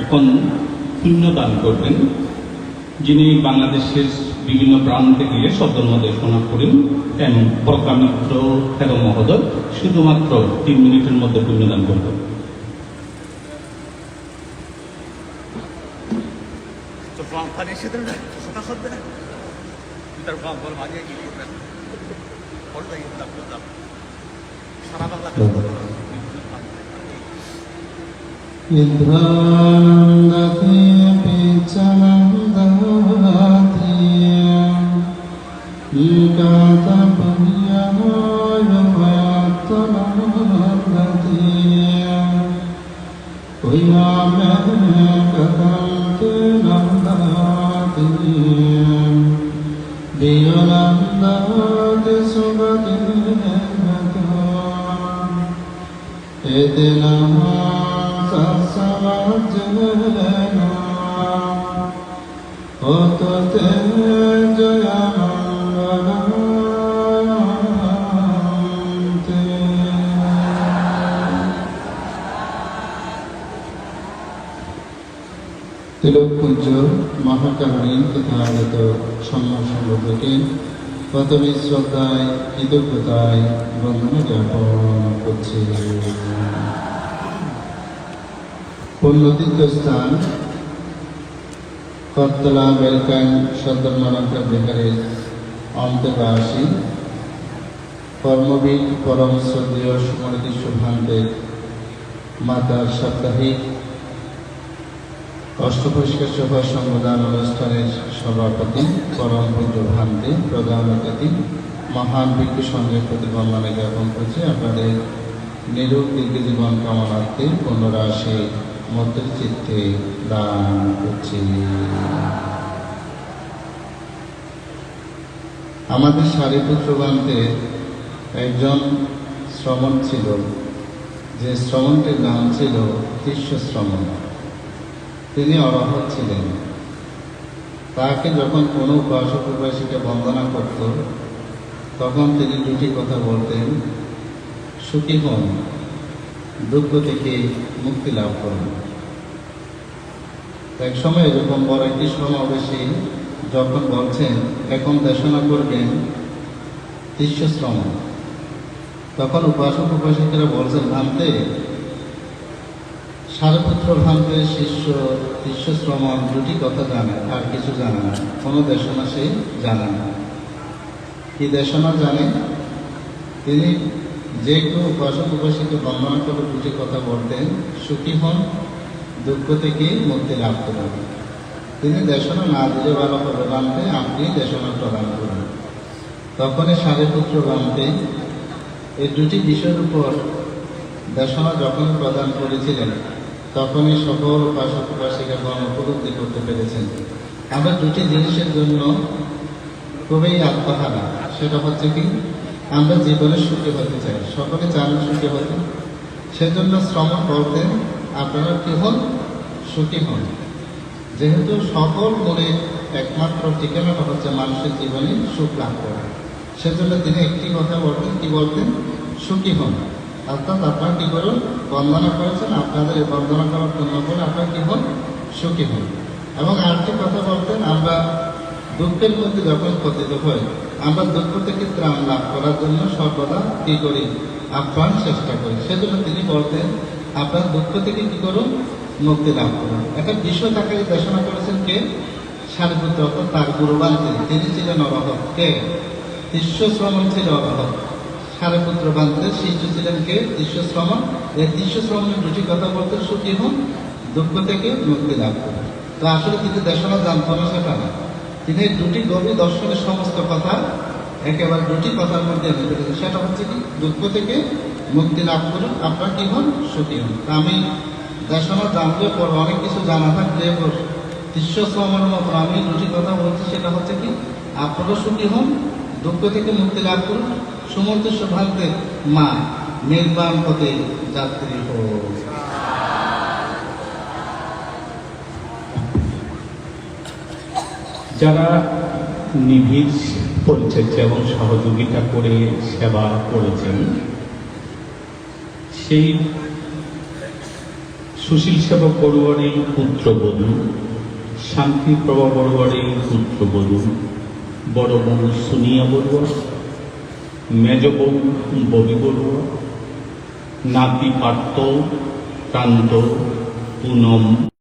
এখন পুণ্যদান করবেন যিনি বাংলাদেশের বিভিন্ন প্রান্তে গিয়ে সদ্ধর্ম দেশনা করেন এবং প্রকামিত্র তেরো মহোদয় শুধুমাত্র 3 মিনিটের মধ্যে পুণ্যদান করবেন। Idhanandati pichalandati Ikata panyanaya vattanandati Uyame katante nandati Diyanandati sugati Etenama Sasamajjana Otate Jayamangalante তিলক পূজ্য মহাকারণী তথাগত সম্মান সম্বন্ধকে প্রথমে শ্রদ্ধায় কৃতজ্ঞতায় বন্দনা জ্ঞাপন করছি। পুণ্যতীর্থস্থান করতলা বেলকান সদ্ধর্মানন্দ বিহারের অন্তর্বাসী কর্মবীর পরম শ্রদ্ধেয় সুমতি সুভান্তের মাতার সাপ্তাহিক অষ্টপরিষ্কার সভা সংবিধান অনুষ্ঠানের সভাপতি পরম পূজ্য ভান্তে প্রধান অতিথি মহান ভিক্ষু সংঘের প্রতি বন্দনা জ্ঞাপন করছে। আপনাদের নিরোগ দীর্ঘ জীবন কামনার্থে পুনরাশে মধ্যের চিত্তে দান করছি। আমাদের সারিপুত্র বান্তে একজন শ্রমণ ছিল, যে শ্রমণটির নাম ছিল তিস্য শ্রমণ। তিনি অরহৎ ছিলেন। তাকে যখন কোনো উপাসক উপাসিকা বন্দনা করত তখন তিনি দুটি কথা বলতেন, সুখী হন, দুঃখ থেকে মুক্তি লাভ করুন। এক সময় এরকম বড় একটি সমাবেশে যখন বলছেন এখন দেশনা করবেন তিস্য শ্রমণ, তখন উপাসক উপাসিকারা বলছেন, ভান্তে সারিপুত্র ভান্তের শিষ্য তিস্য শ্রমণ দুটি কথা জানে, আর কিছু জানে না, কোনো দেশনা সে জানে না। কি দেশনা জানে? তিনি যে কেউ উপাসক উপাসিকে বন্দনা করে দুটি কথা বলতেন, সুখী হন, দুঃখ থেকে মুক্তি লাভ করুন। তিনি দেশনা না দিলে ভালো হবে, বানতে আপনি দেশনা প্রদান করুন। তখনই সারিপুত্র বানতে এই দুটি বিষয়ের উপর দেশনা যখন প্রদান করেছিলেন তখনই সকল উপাসক উপাসিকাগণ উপলব্ধি করতে পেরেছেন আমরা দুটি জিনিসের জন্য খুবই আত্মহারা। সেটা হচ্ছে কি, আমরা জীবনে সুখী হতে চাই, সকলে চান সুখী হতে। সেজন্য শ্রমণ বলতেন আপনারা কি হন, সুখী হন। যেহেতু সকল মনের একমাত্র ঠিকানাটা হচ্ছে মানুষের জীবনে সুখ লাভ করা, সেজন্য তিনি একটি কথা বলতেন, কি বলতেন, সুখী হন। অর্থাৎ আপনারা কি করুন, বন্দনা করেছেন, আপনাদের এই বন্দনা করার জন্য করে আপনারা কি হন, সুখী হন। এবং আরেকটি কথা বলতেন, আমরা দুঃখের মধ্যে যখন পতিত হই আমরা দুঃখ থেকে ত্রাণ লাভ করার জন্য সর্বদা কি করি, আপ্রাণ চেষ্টা করি। সেজন্য তিনি বলতেন আপনার দুঃখ থেকে কি করুন, মুক্তি লাভ করুন। একটা বিষয় তাকে দেশনা করেছেন কে, সারিপুত্র, অর্থাৎ তার গুরুবান তিনি ছিলেন অরহৎ। কে? তিস্য শ্রমণ ছিল অরহৎ। সারিপুত্র বান্তের শিষ্য ছিলেন কে, তিস্য শ্রমণ। এই তিস্য শ্রমণের দুটি কথা বলতেন, সুখী হন, দুঃখ থেকে মুক্তি লাভ করুন। তো আসলে তিনি দেশনা জানতো না সেটা না, তিনি দুটি গভীর দর্শনের সমস্ত কথা একেবারে দুটি কথার মধ্যে এনে ফেলেছেন। সেটা হচ্ছে কি, দুঃখ থেকে মুক্তি লাভ করুন, আপনার কি হন, সুখী হন। তা আমি দেশনা জানলে পর অনেক কিছু জানা থাকলে তিস্য শ্রমণের মতো আমি দুটি কথা বলছি, সেটা হচ্ছে কি, আপনারও সুখী হন, দুঃখ থেকে মুক্তি লাভ করুন, সুমতি সৌভাগ্যের মা নির্বাণ পথে যাত্রী হোক। যারা নিবিড় পরিচর্যা এবং সহযোগিতা করে সেবা করেছেন, সেই সুশীল সেবক বড়ুয়ারের পুত্রবধূ, শান্তিপ্রভা বড়ুয়ারের পুত্রবধূ, বড় বউ সোনিয়া বড়ুয়া, মেজ বউ ববি বড়ুয়া, নাতি পার্থ, প্রান্ত, পুনম।